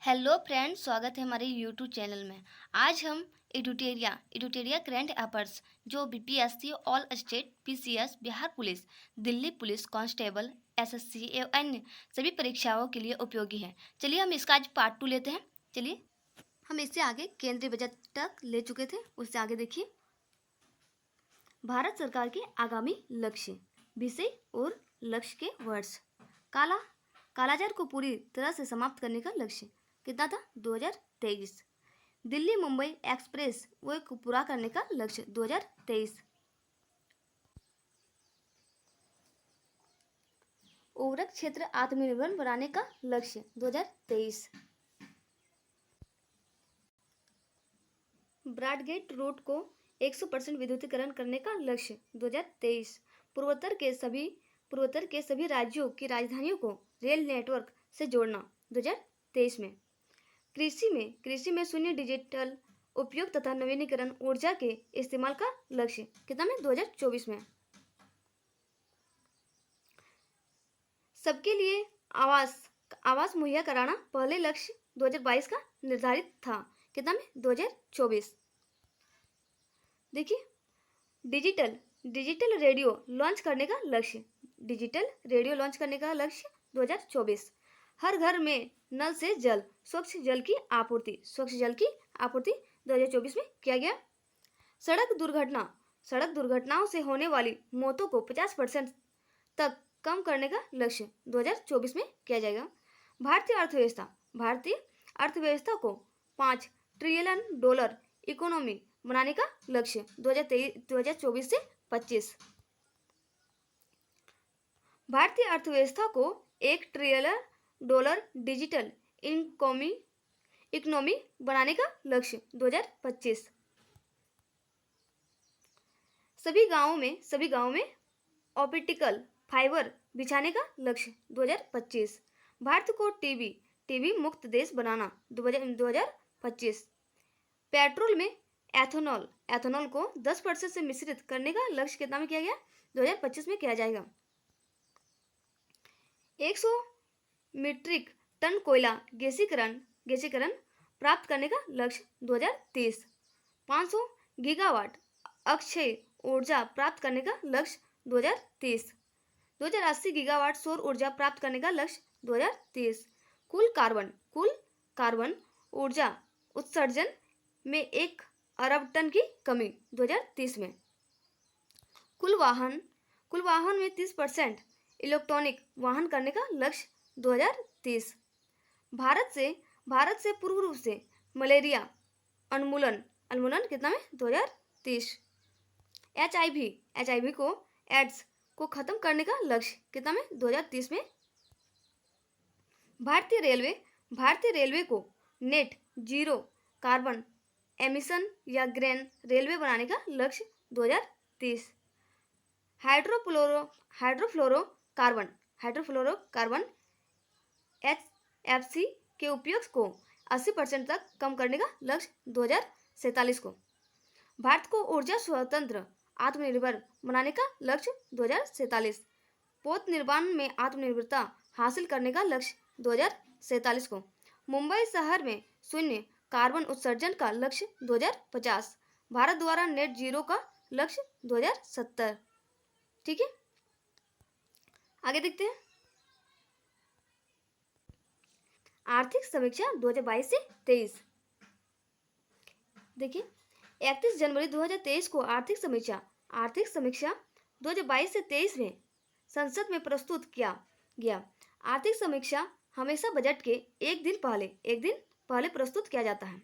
Hello friends, स्वागत है हमारे यूट्यूब चैनल में। आज हम एडुटेरिया करंट अफेयर्स जो BPSC, all state, PCS, Bihar police, Delhi police constable, SSC एवं अन्य सभी परीक्षाओं के लिए उपयोगी है। चलिए हम इसका आज पार्ट 2 लेते हैं। चलिए हम इससे आगे केंद्रीय बजट तक ले चुके थे, उससे आगे देखिए भारत सरकार के आगामी लक्ष्य, विषय और लक्ष्य के वर्ष। कालाजार को पूरी तरह से समाप्त करने का लक्ष्य कितना था? 2023। दिल्ली मुंबई एक्सप्रेस वे को पूरा करने का लक्ष्य 2023। उर्वरक क्षेत्र आत्मनिर्भर बनाने का लक्ष्य 2023। ब्रॉडगेज रोड को 100% विद्युतीकरण करने का लक्ष्य 2023। पूर्वोत्तर के सभी राज्यों की राजधानियों को रेल नेटवर्क से जोड़ना 2023 में। कृषि में शून्य डिजिटल उपयोग तथा नवीनीकरण ऊर्जा के इस्तेमाल का लक्ष्य कितना में? 2024 में। सबके लिए आवास मुहैया कराना पहले लक्ष्य 2022 का निर्धारित था, कितना में? 2024। देखिए डिजिटल रेडियो लॉन्च करने का लक्ष्य 2024। हर घर में नल से जल, स्वच्छ जल की आपूर्ति 2024 में किया गया। सड़क दुर्घटनाओं से होने वाली मौतों को 50% तक कम करने का लक्ष्य 2024 में किया जाएगा। भारतीय अर्थव्यवस्था को $5 ट्रिलियन इकोनॉमी बनाने का लक्ष्य 2024 से 25। भारतीय अर्थव्यवस्था को $1 ट्रिलियन डिजिटल इकोनॉमी बनाने का लक्ष्य 2025। सभी गांवों में ऑप्टिकल फाइबर बिछाने का लक्ष्य 2025। भारत को टीबी मुक्त देश बनाना 2025। पेट्रोल में एथेनॉल को 10% से मिश्रित करने का लक्ष्य कितना में किया गया? 2025 में किया जाएगा। 100 मीट्रिक टन कोयला गैसीकरण प्राप्त करने का लक्ष्य 2030। 500 गीगावाट अक्षय ऊर्जा प्राप्त करने का लक्ष्य 2030। 2080 गीगावाट सौर ऊर्जा प्राप्त करने का लक्ष्य 2030। कुल कार्बन ऊर्जा उत्सर्जन में 1 अरब टन की कमी 2030 में। कुल वाहन में 30% इलेक्ट्रॉनिक वाहन करने का लक्ष्य 2030। भारत से पूर्ण रूप से मलेरिया उन्मूलन कितना में? 2030। HIV को एड्स को खत्म करने का लक्ष्य कितना में? 2030 में। भारतीय रेलवे को नेट जीरो कार्बन एमिशन या ग्रीन रेलवे बनाने का लक्ष्य 2030। हाइड्रोफ्लोरोकार्बन HFC के उपयोग को 80% तक कम करने का लक्ष्य 2047 को। भारत को ऊर्जा स्वतंत्र आत्मनिर्भर बनाने का लक्ष्य 2047। पोत निर्माण में आत्मनिर्भरता हासिल करने का लक्ष्य 2047 को। मुंबई शहर में शून्य कार्बन उत्सर्जन का लक्ष्य 2050। भारत द्वारा नेट जीरो का लक्ष्य 2070। ठीक है, आगे देखते हैं। आर्थिक समीक्षा 2022 से 23। देखिए 31 जनवरी 2023 को आर्थिक समीक्षा 2022 से 23 में संसद में प्रस्तुत किया गया। आर्थिक समीक्षा हमेशा बजट के एक दिन पहले प्रस्तुत किया जाता है।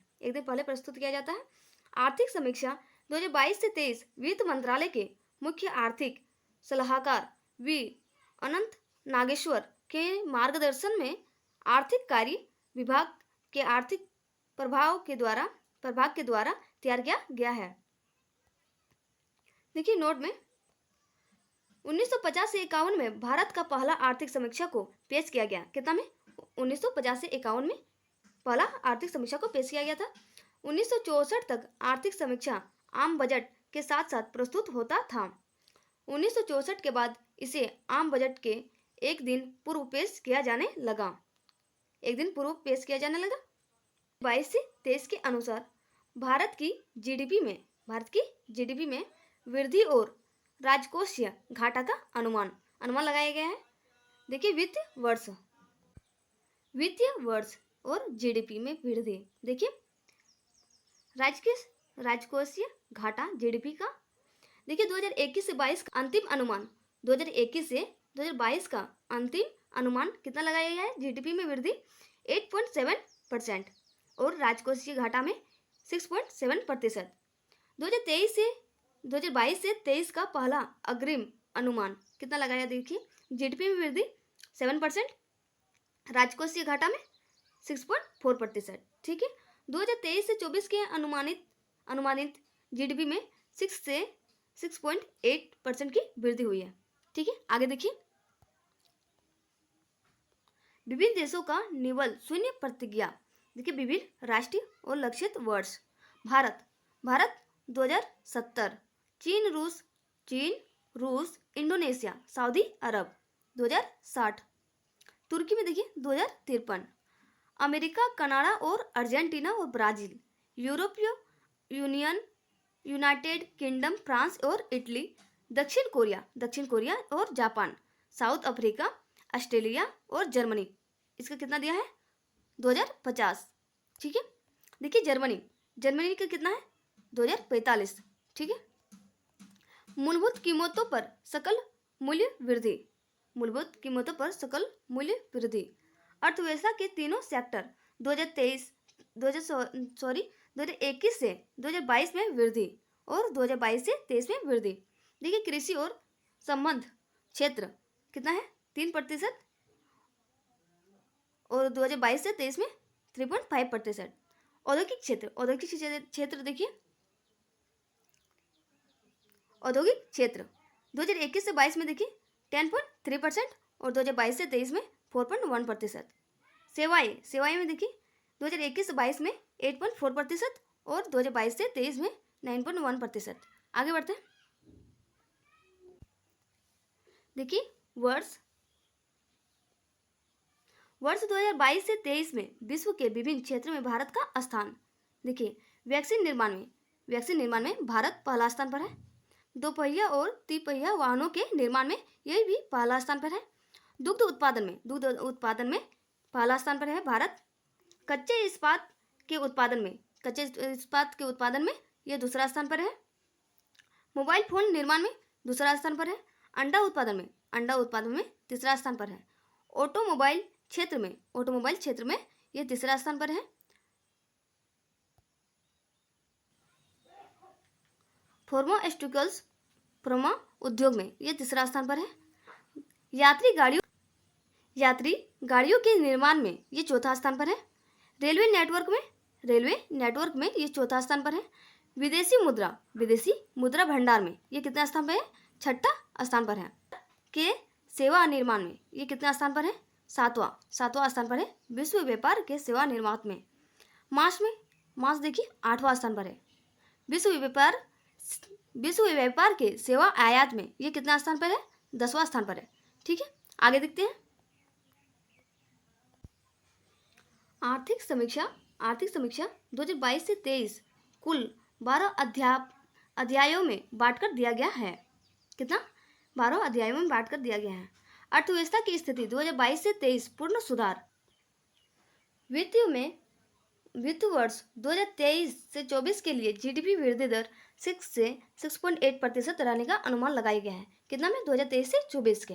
आर्थिक समीक्षा 2022 से 23 वित्त मंत्रालय के मुख्य आर्थिक सलाहकार वी अनंत नागेश्वर के मार्गदर्शन में आर्थिक कार्य विभाग के आर्थिक प्रभाग के द्वारा तैयार किया गया है। देखिए नोट में 1950 से 51 में भारत का पहला आर्थिक समीक्षा को पेश किया गया। कितना में? 1950 से 51 में पहला आर्थिक समीक्षा को पेश किया गया था। 1964 तक आर्थिक समीक्षा आम बजट के साथ साथ प्रस्तुत होता था। 1964 के बाद इसे आम बजट के एक दिन पूर्व पेश किया जाने लगा। एक दिन पूर्व पेश किया जाने लगा। 22 से 23 के अनुसार भारत की जीडीपी में वृद्धि और राजकोषीय घाटा का अनुमान लगाया गया है। देखिए वित्तीय वर्ष और जीडीपी में वृद्धि। देखिए राजकोषीय घाटा जीडीपी का, देखिए 2021 से 22 का अंतिम अनुमान, 2021 से 2022 का अंतिम अनुमान कितना लगाया गया है? जीडीपी में वृद्धि 8.7% और राजकोषीय घाटा में 6.7%। 2022 से 23 का पहला अग्रिम अनुमान कितना लगाया? देखिए जीडीपी में वृद्धि 7%, राजकोषीय घाटा में 6.4%। ठीक है, 2023 से 24 के अनुमानित जीडीपी में 6 से 6.8% की वृद्धि हुई है। ठीक है, आगे देखिए विभिन्न देशों का निवल शून्य प्रतिज्ञा। देखिए विभिन्न राष्ट्रीय और लक्षित वर्ष। भारत 2070, चीन रूस इंडोनेशिया सऊदी अरब 2060, तुर्की में देखिए 2053, अमेरिका कनाडा और अर्जेंटीना और ब्राजील, यूरोपीय यूनियन, यूनाइटेड किंगडम, फ्रांस और इटली, दक्षिण कोरिया और जापान, साउथ अफ्रीका, ऑस्ट्रेलिया और जर्मनी। इसका कितना दिया है? 2050। ठीक है, देखिए जर्मनी का कितना है? 2045। ठीक है, मूलभूत कीमतों पर सकल मूल्य वृद्धि। अर्थव्यवस्था के तीनों सेक्टर 2021 से 2022 में वृद्धि और 2022 से 23 में वृद्धि। देखिए कृषि और संबंध क्षेत्र कितना है? 3% और 2022 से 23 में 3.5%। औद्योगिक क्षेत्र देखिए औद्योगिक क्षेत्र 2021 से 22 में देखिए 10.3% और 2022 से 23 में 4.1%। सेवाएं में देखिए 2021 से 22 में 8.4% और 2022 से 23 में 9.1%। आगे बढ़ते हैं, देखिए वर्ष 2022 से 23 में विश्व के विभिन्न क्षेत्रों में भारत का स्थान। देखिए वैक्सीन निर्माण में भारत पहला स्थान पर है। दोपहिया और तिपहिया वाहनों के निर्माण में यह भी पहला स्थान पर है। दुग्ध उत्पादन में पहला स्थान पर है भारत। कच्चे इस्पात के उत्पादन में यह दूसरा स्थान पर है। मोबाइल फोन निर्माण में दूसरा स्थान पर है। अंडा उत्पादन में तीसरा स्थान पर है। ऑटोमोबाइल क्षेत्र में यह तीसरा स्थान पर है। फार्मा उद्योग में यह तीसरा स्थान पर है। यात्री गाड़ियों के निर्माण में यह चौथा स्थान पर है। रेलवे नेटवर्क में यह चौथा स्थान पर है। विदेशी मुद्रा भंडार में यह कितना स्थान पर है? छठा स्थान पर है। के सेवा निर्माण में यह कितना स्थान पर है? सातवां स्थान पर है। विश्व व्यापार के सेवा निर्माण में मांस देखिए 8वां स्थान पर है। विश्व व्यापार के सेवा आयात में यह कितना स्थान पर है? 10वां स्थान पर है। ठीक है, आगे देखते हैं आर्थिक समीक्षा 2022 से 23 कुल 12 अध्यायों में बांटकर दिया गया है। कितना? 12 अध्यायों में बांटकर दिया गया है। अर्थव्यवस्था की स्थिति 2022 से 23 पूर्ण सुधार। वित्त वर्ष 2023 से 24 के लिए जीडीपी वृद्धि दर 6 से 6.8% रहने का अनुमान लगाया गया है। कितना में? 2023 से 24 के।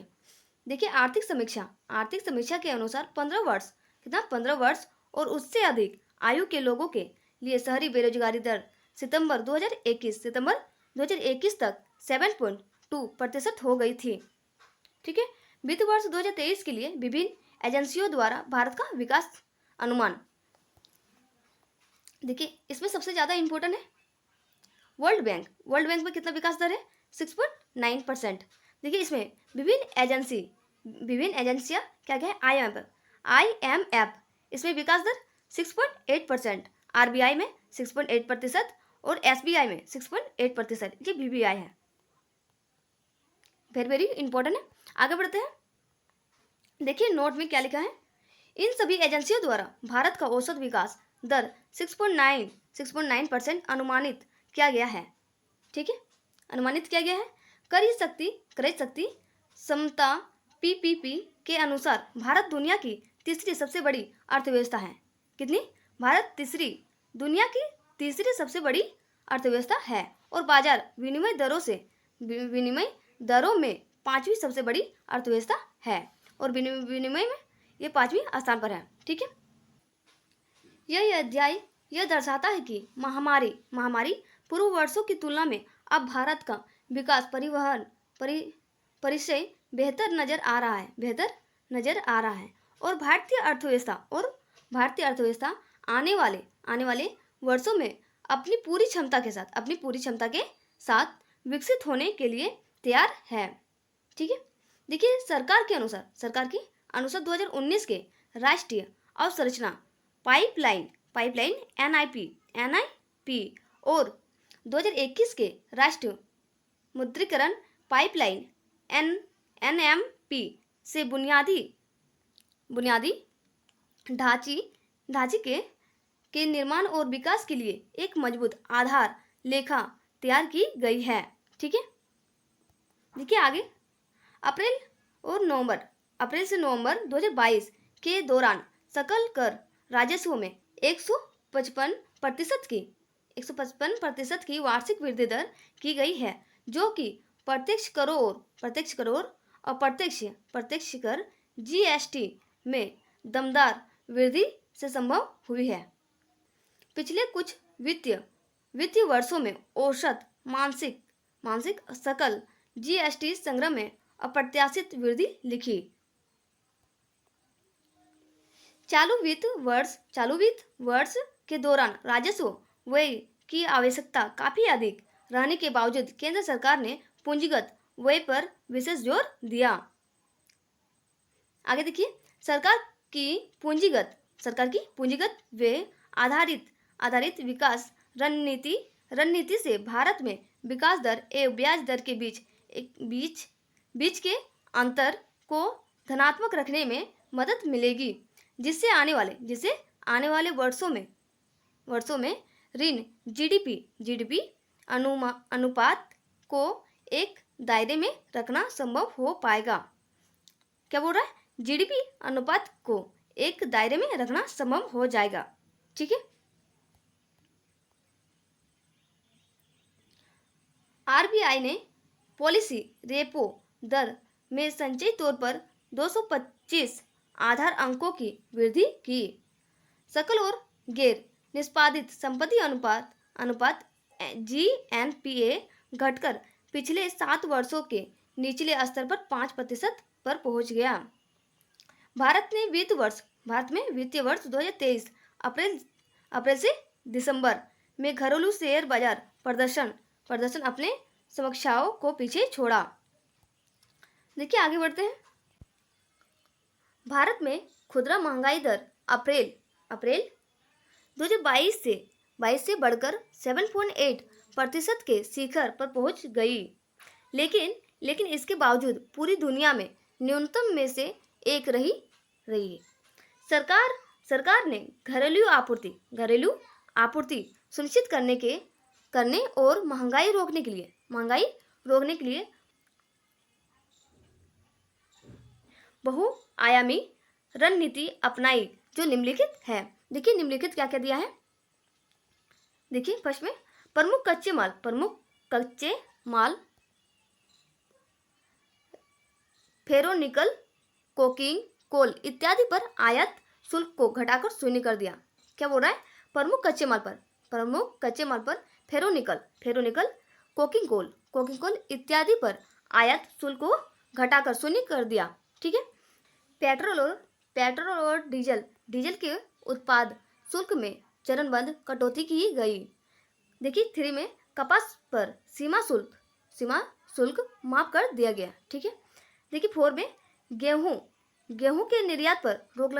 देखिए आर्थिक समीक्षा के अनुसार 15 वर्ष और उससे अधिक आयु के लोगों के लिए शहरी बेरोजगारी दर सितंबर 2021 तक 7.2% हो गई थी। ठीक है, वित्त वर्ष 2023 के लिए विभिन्न एजेंसियों द्वारा भारत का विकास अनुमान। देखिए इसमें सबसे ज्यादा इंपॉर्टेंट है वर्ल्ड बैंक में कितना विकास दर है? 6.9%। देखिए इसमें विभिन्न एजेंसियां क्या है? IMF इसमें विकास दर 6.8%, RBI में 6.8% और SBI में 6.8%। ये BBI है, वेरी इंपॉर्टेंट है। आगे बढ़ते हैं, देखिए नोट में क्या लिखा है। इन सभी एजेंसियों द्वारा भारत का औसत विकास दर 6.9% अनुमानित किया गया है। ठीक है, अनुमानित किया गया है। क्रय शक्ति समता पीपीपी के अनुसार भारत दुनिया की तीसरी सबसे बड़ी अर्थव्यवस्था है। कितनी? भारत दुनिया की तीसरी सबसे बड़ी अर्थव्यवस्था है और बाजार विनिमय दरों में पांचवी सबसे बड़ी अर्थव्यवस्था है और विनिमय में ये पांचवी स्थान पर है। ठीक है, यह अध्याय यह दर्शाता है कि महामारी पूर्व वर्षों की तुलना में अब भारत का विकास परिचय बेहतर नजर आ रहा है और भारतीय अर्थव्यवस्था आने वाले वर्षों में अपनी पूरी क्षमता के साथ विकसित होने के लिए तैयार है। ठीक है, देखिए सरकार की अनुसार 2019 के राष्ट्रीय अवसंरचना पाइपलाइन NIP और 2021 के राष्ट्रीय मुद्रीकरण पाइपलाइन NMP से बुनियादी ढांचे के निर्माण और विकास के लिए एक मजबूत आधार लेखा तैयार की गई है। ठीक है, देखिए आगे अप्रैल से नवंबर 2022 के दौरान सकल कर राजस्व में 155% की वार्षिक वृद्धि दर की गई है, जो कि प्रत्यक्ष कर और अप्रत्यक्ष कर GST में दमदार वृद्धि से संभव हुई है। पिछले कुछ वित्तीय वर्षों में औसत मासिक सकल GST संग्रह में अप्रत्याशित वृद्धि लिखी। चालू वित्त वर्ष के दौरान राजस्व व्यय की आवश्यकता काफी अधिक रहने के बावजूद केंद्र सरकार ने पूंजीगत व्यय पर विशेष जोर दिया। आगे देखिए सरकार की पूंजीगत व्यय आधारित विकास रणनीति से भारत में विकास दर एवं ब्याज दर के बीच के अंतर को धनात्मक रखने में मदद मिलेगी, जिससे आने वाले वर्षों में ऋण GDP अनुपात को एक दायरे में रखना संभव हो पाएगा। क्या बोल रहा है? GDP अनुपात को एक दायरे में रखना संभव हो जाएगा। ठीक है, RBI ने पॉलिसी रेपो दर में संचयी तौर पर 225 आधार अंकों की वृद्धि की। सकल और गैर निष्पादित संपत्ति अनुपात GNPA घटकर पिछले 7 वर्षों के निचले स्तर पर 5% पर पहुंच गया। भारत में वित्तीय वर्ष 2023 अप्रैल से दिसंबर में घरेलू शेयर बाजार प्रदर्शन अपने समीक्षाओं को पीछे छोड़ा। देखिए आगे बढ़ते हैं। भारत में खुदरा महंगाई दर अप्रैल 2022 से बढ़कर 7.8% के शिखर पर पहुंच गई, लेकिन इसके बावजूद पूरी दुनिया में न्यूनतम में से एक रही है। सरकार ने घरेलू आपूर्ति सुनिश्चित करने और महंगाई रोकने के लिए बहुआयामी रणनीति अपनाई, जो निम्नलिखित है। देखिए निम्नलिखित क्या क्या दिया है। देखिए फर्स्ट में प्रमुख कच्चे माल फेरोनिकल, कोकिंग, कोल इत्यादि पर आयात शुल्क को घटाकर शून्य कर दिया। क्या बोल रहा है? प्रमुख कच्चे माल पर फेरोनिकल, कोकिंग कोल इत्यादि पर आयात शुल्क को घटाकर शून्य कर दिया। ठीक है, पेट्रोल और डीजल के उत्पाद शुल्क में चरणबद्ध कटौती की गई। देखिए 3 में कपास पर सीमा शुल्क माफ कर दिया गया। ठीक है, देखिए 4 में गेहूं के निर्यात पर रोक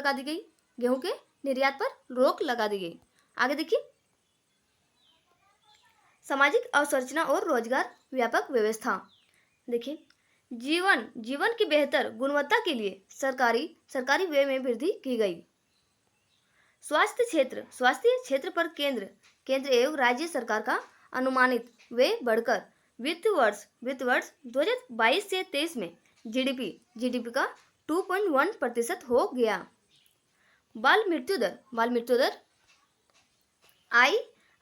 लगा दी गई। आगे देखिए सामाजिक अवसंरचना और रोजगार व्यापक व्यवस्था। देखिए जीवन जीवन की बेहतर गुणवत्ता के लिए सरकारी व्यय में वृद्धि की गई। स्वास्थ्य क्षेत्र पर केंद्र एवं राज्य सरकार का अनुमानित व्यय बढ़कर वित्त वर्ष 2022 से 23 में जीडीपी का 2.1% हो गया। बाल मृत्यु दर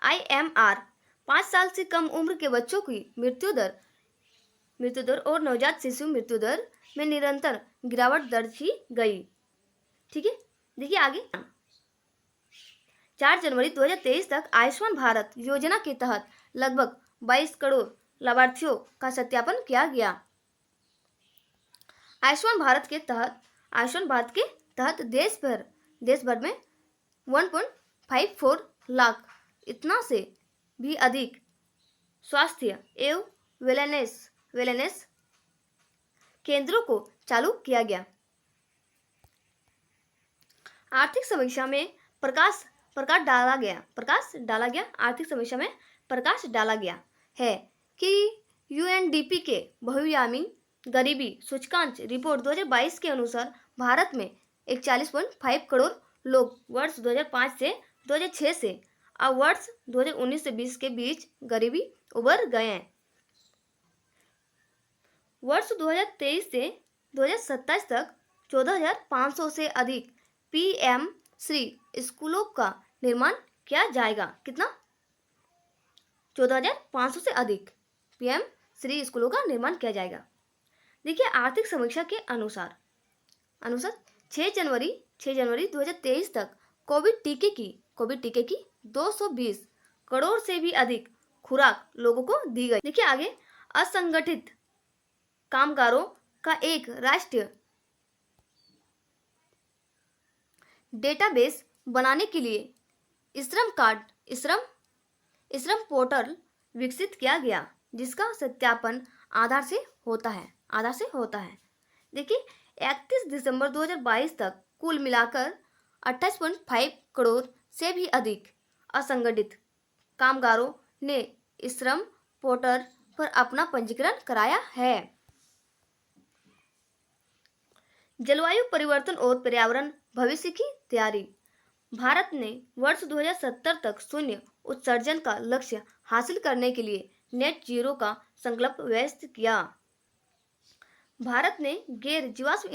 IMR 5 साल से कम उम्र के बच्चों की मृत्यु दर और नवजात शिशु मृत्यु दर में निरंतर गिरावट दर्ज की गई। ठीक है, देखिए आगे। 4 जनवरी 2023 तक आयुष्मान भारत योजना के तहत लगभग 22 करोड़ लाभार्थियों का सत्यापन किया गया। आयुष्मान भारत के तहत देश भर में 1.54 लाख इतना से भी अधिक स्वास्थ्य एवं वेलनेस केंद्रों को चालू किया गया। आर्थिक समीक्षा में प्रकाश डाला गया। आर्थिक समीक्षा में प्रकाश डाला गया है कि UNDP के बहुआयामी गरीबी सूचकांक रिपोर्ट 2022 के अनुसार भारत में 41.5 करोड़ लोग वर्ष 2005 से 2006 से अब वर्ष 2019 से 20 के बीच गरीबी उबर गए हैं। वर्ष 2023 से 2027 तक 14,500 से अधिक PM श्री स्कूलों का निर्माण किया जाएगा। कितना? 14,500 से अधिक PM श्री स्कूलों का निर्माण किया जाएगा। देखिए आर्थिक समीक्षा के अनुसार 6 जनवरी 2023 तक कोविड टीके की 220 करोड़ से भी अधिक खुराक लोगों को दी गई। देखिए आगे, असंगठित कामगारों का एक राष्ट्रीय डेटाबेस बनाने के लिए श्रम पोर्टल विकसित किया गया, जिसका सत्यापन आधार से होता है। देखिए 31 दिसंबर 2022 तक कुल मिलाकर 28.5 करोड़ से भी अधिक असंगठित कामगारों ने श्रम पोर्टल पर अपना पंजीकरण कराया है। जलवायु परिवर्तन और पर्यावरण भविष्य की तैयारी। भारत ने वर्ष 2070 तक शून्य उत्सर्जन का लक्ष्य हासिल करने के लिए नेट जीरो का संकल्प व्यक्त किया। भारत ने गैर जीवाश्म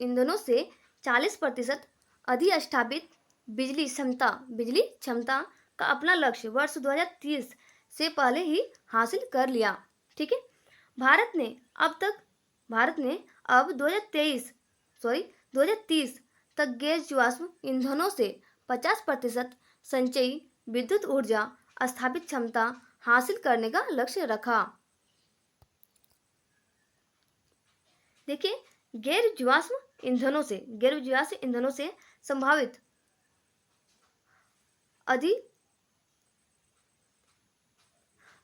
ईंधनों से 40% अधिस्थापित बिजली क्षमता का अपना लक्ष्य वर्ष 2030 से पहले ही हासिल कर लिया। ठीक है, भारत ने अब 2030 तक गैर जीवाश्म ईंधनों से 50% संचयी विद्युत ऊर्जा स्थापित क्षमता हासिल करने का लक्ष्य रखा। देखिए गैर जीवाश्म ईंधनों से संभावित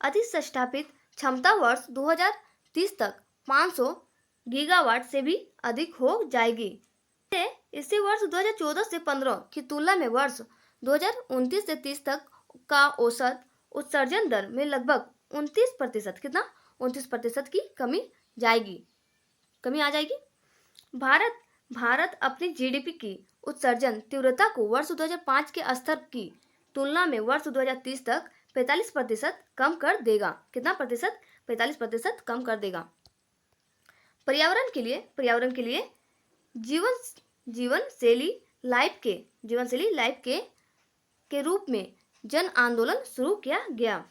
अधिस्थापित क्षमता वर्ष 2030 तक 500 गीगावाट से भी अधिक हो जाएगी। इससे वर्ष 2014 से 15 की तुलना में वर्ष 2029 से 30 तक का औसत उत्सर्जन दर में लगभग 29% की कमी आ जाएगी। भारत अपनी GDP की उत्सर्जन तीव्रता को वर्ष 2005 के स्तर की तुलना में वर्ष 2030 तक 45% कम कर देगा। कितना प्रतिशत? 45% कम कर देगा। पर्यावरण के लिए जीवन शैली लाइफ के रूप में जन आंदोलन शुरू किया गया।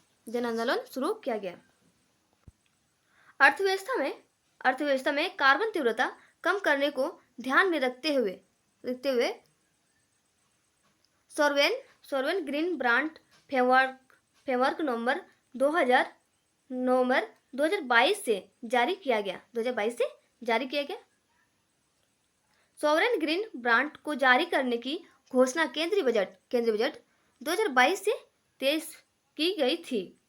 अर्थव्यवस्था में कार्बन तीव्रता कम करने को ध्यान में रखते हुए सॉवरेन ग्रीन बॉन्ड फ्रेमवर्क नवंबर 2022 से जारी किया गया। सॉवरेन ग्रीन बॉन्ड को जारी करने की घोषणा केंद्रीय बजट 2022 से 23 की गई थी।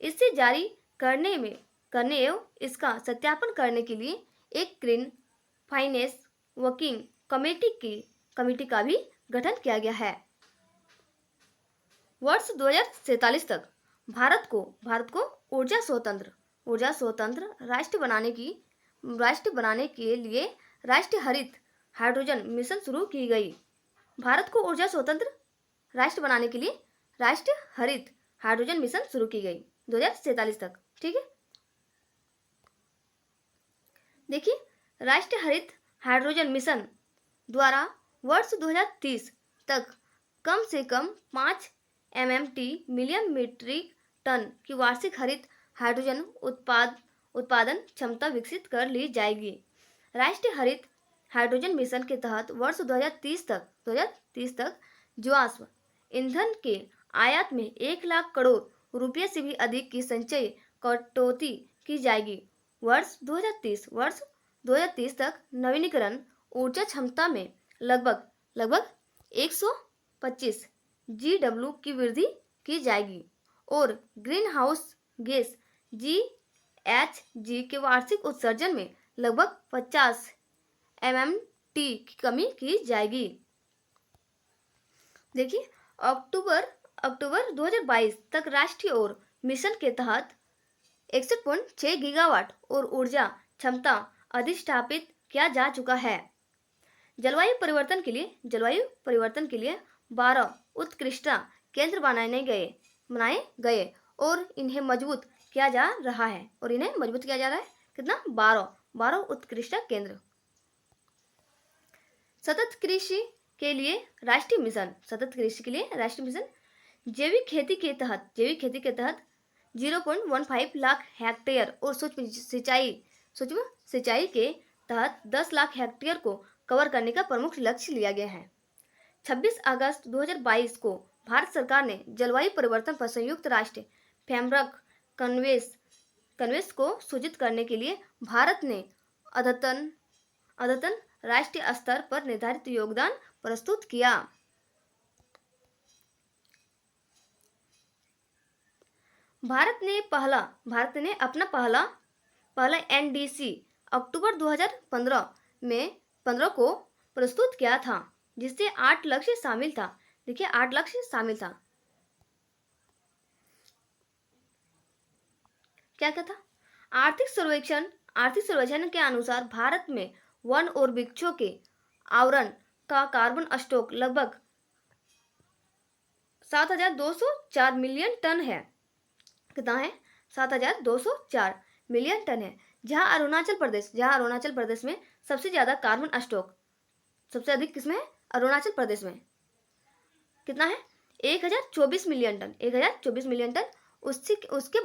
इसे जारी करने एवं इसका सत्यापन करने के लिए एक ग्रीन फाइनेंस वर्किंग कमेटी का भी गठन किया गया है। वर्ष 2047 तक भारत को ऊर्जा स्वतंत्र राष्ट्र राष्ट्र बनाने के लिए राष्ट्रीय हरित हाइड्रोजन मिशन शुरू की गई। भारत को ऊर्जा स्वतंत्र राष्ट्र बनाने के लिए राष्ट्रीय हरित हाइड्रोजन मिशन शुरू की गई 2047 तक। ठीक है, देखिए राष्ट्रीय हरित हाइड्रोजन मिशन द्वारा वर्ष 2030 तक कम से कम 5 MMT मिलियन मीट्रिक टन की वार्षिक हरित हाइड्रोजन उत्पादन क्षमता विकसित कर ली जाएगी। राष्ट्रीय हरित हाइड्रोजन मिशन के तहत वर्ष 2030 तक जीवाश्म ईंधन के आयात में 1 लाख करोड़ रुपये से भी अधिक की संचयी कटौती की जाएगी। वर्ष 2030 तक नवीनीकरण ऊर्जा क्षमता में लगभग 125 GW की वृद्धि की जाएगी और ग्रीन हाउस गैस GHG के वार्षिक उत्सर्जन में लगभग 50 MMT की कमी की जाएगी। देखिए अक्टूबर 2022 तक राष्ट्रीय और मिशन के तहत 61.6 गीगावाट और ऊर्जा क्षमता अधिष्ठापित किया जा चुका है। जलवायु परिवर्तन के लिए 12 उत्कृष्ट केंद्र बनाए गए और इन्हें मजबूत किया जा रहा है कितना 12 उत्कृष्ट केंद्र। सतत कृषि के लिए राष्ट्रीय मिशन जैविक खेती के तहत 0.15 लाख हेक्टेयर और सूक्ष्म सिंचाई के तहत 10 लाख हेक्टेयर को कवर करने का प्रमुख लक्ष्य लिया गया है। 26 अगस्त 2022 को भारत सरकार ने जलवायु परिवर्तन पर संयुक्त राष्ट्र फ्रेमवर्क कन्वेंशन को सूचित करने के लिए भारत ने अद्यतन राष्ट्रीय स्तर पर निर्धारित योगदान प्रस्तुत किया। भारत ने अपना पहला NDC अक्टूबर 2015 को प्रस्तुत किया था, जिससे 8 लक्ष्य शामिल था। देखिए 8 लक्ष्य शामिल था। क्या था? आर्थिक सर्वेक्षण के अनुसार भारत में वन और वृक्षों के आवरण का कार्बन स्टॉक लगभग 7,204 मिलियन टन है। कितना है? 7,204 मिलियन टन है। जहां अरुणाचल प्रदेश में सबसे ज्यादा कार्बन स्टॉक सबसे अधिक किसमें है? अरुणाचल प्रदेश में। कितना है? 1,024 मिलियन टन। उसके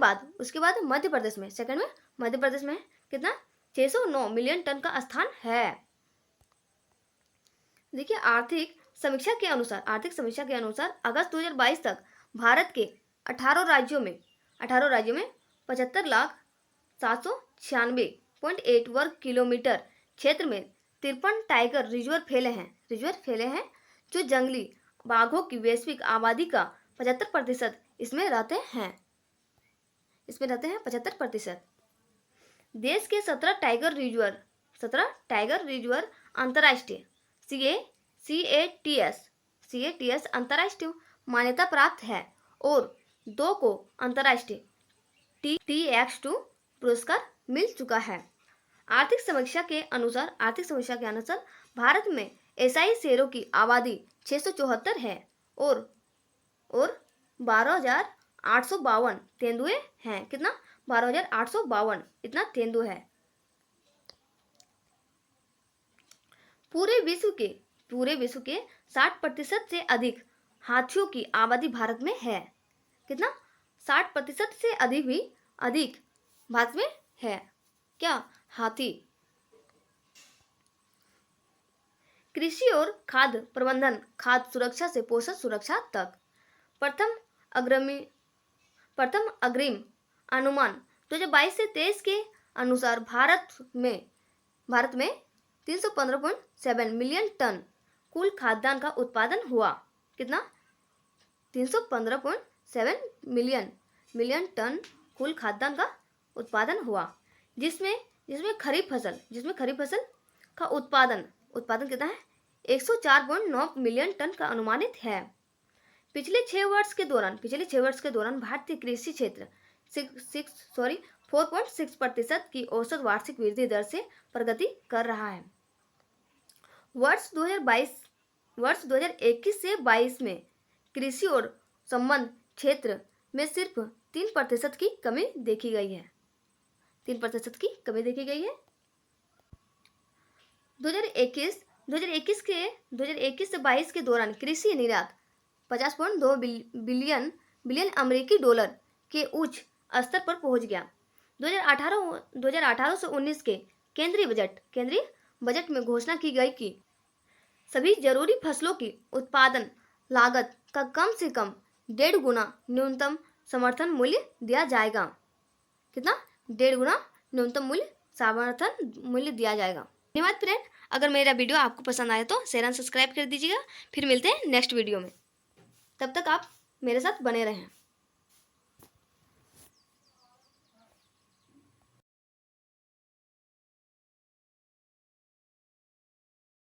बाद मध्य प्रदेश में सेकंड में मध्य प्रदेश में है कितना? 609 मिलियन टन का स्थान है। देखिए आर्थिक समीक्षा के अनुसार अगस्त 2022 तक भारत के 18 राज्यों में 75,796.8 वर्ग किलोमीटर क्षेत्र में 53 टाइगर रिजर्व फैले हैं जो जंगली बाघों की वैश्विक आबादी का 75% इसमें रहते हैं 75%। देश के 17 टाइगर रिजर्व अंतर्राष्ट्रीय CATS अंतर्राष्ट्रीय मान्यता प्राप्त है और 2 को अंतर्राष्ट्रीय TX2 पुरस्कार मिल चुका है। आर्थिक समीक्षा के अनुसार भारत में एशियाई शेरों की आबादी 674 है और 12,852 तेंदुए हैं। कितना? 12,852 इतना तेंदुए है। पूरे विश्व के 60% से अधिक हाथियों की आबादी भारत में है। कितना? 60% से अधिक भारत में है। क्या? हाथी। कृषि और खाद्य प्रबंधन, खाद्य सुरक्षा से पोषण सुरक्षा तक प्रथम अग्रिम अनुमान 2022 से 23 के अनुसार भारत में 315.7 मिलियन टन कुल खाद्यान्न का उत्पादन हुआ। कितना? 315.7 मिलियन टन कुल खाद्यान्न का उत्पादन हुआ, जिसमें खरीफ फसल का उत्पादन कितना है? 104.9 मिलियन टन का अनुमानित है। पिछले 6 वर्ष के दौरान भारतीय कृषि क्षेत्र 4.6% की औसत वार्षिक वृद्धि दर से प्रगति कर रहा है। वर्ष 2021 से 22 में कृषि और संबद्ध क्षेत्र में सिर्फ 3% की कमी देखी गई है। 3% की कमी देखी गई है। 2021 से 22 के दौरान कृषि निर्यात 50.2 बिलियन अमेरिकी डॉलर के उच्च स्तर पर पहुंच गया। 2018 से 19 के केंद्रीय बजट में घोषणा की गई कि सभी जरूरी फसलों की उत्पादन लागत का कम से कम 1.5 गुना न्यूनतम समर्थन मूल्य दिया जाएगा। कितना? 1.5 गुना न्यूनतम समर्थन मूल्य दिया जाएगा। धन्यवाद फ्रेंड। अगर मेरा वीडियो आपको पसंद आए तो शेयर एंड सब्सक्राइब कर दीजिएगा। फिर मिलते हैं नेक्स्ट वीडियो में। तब तक आप मेरे साथ बने रहें।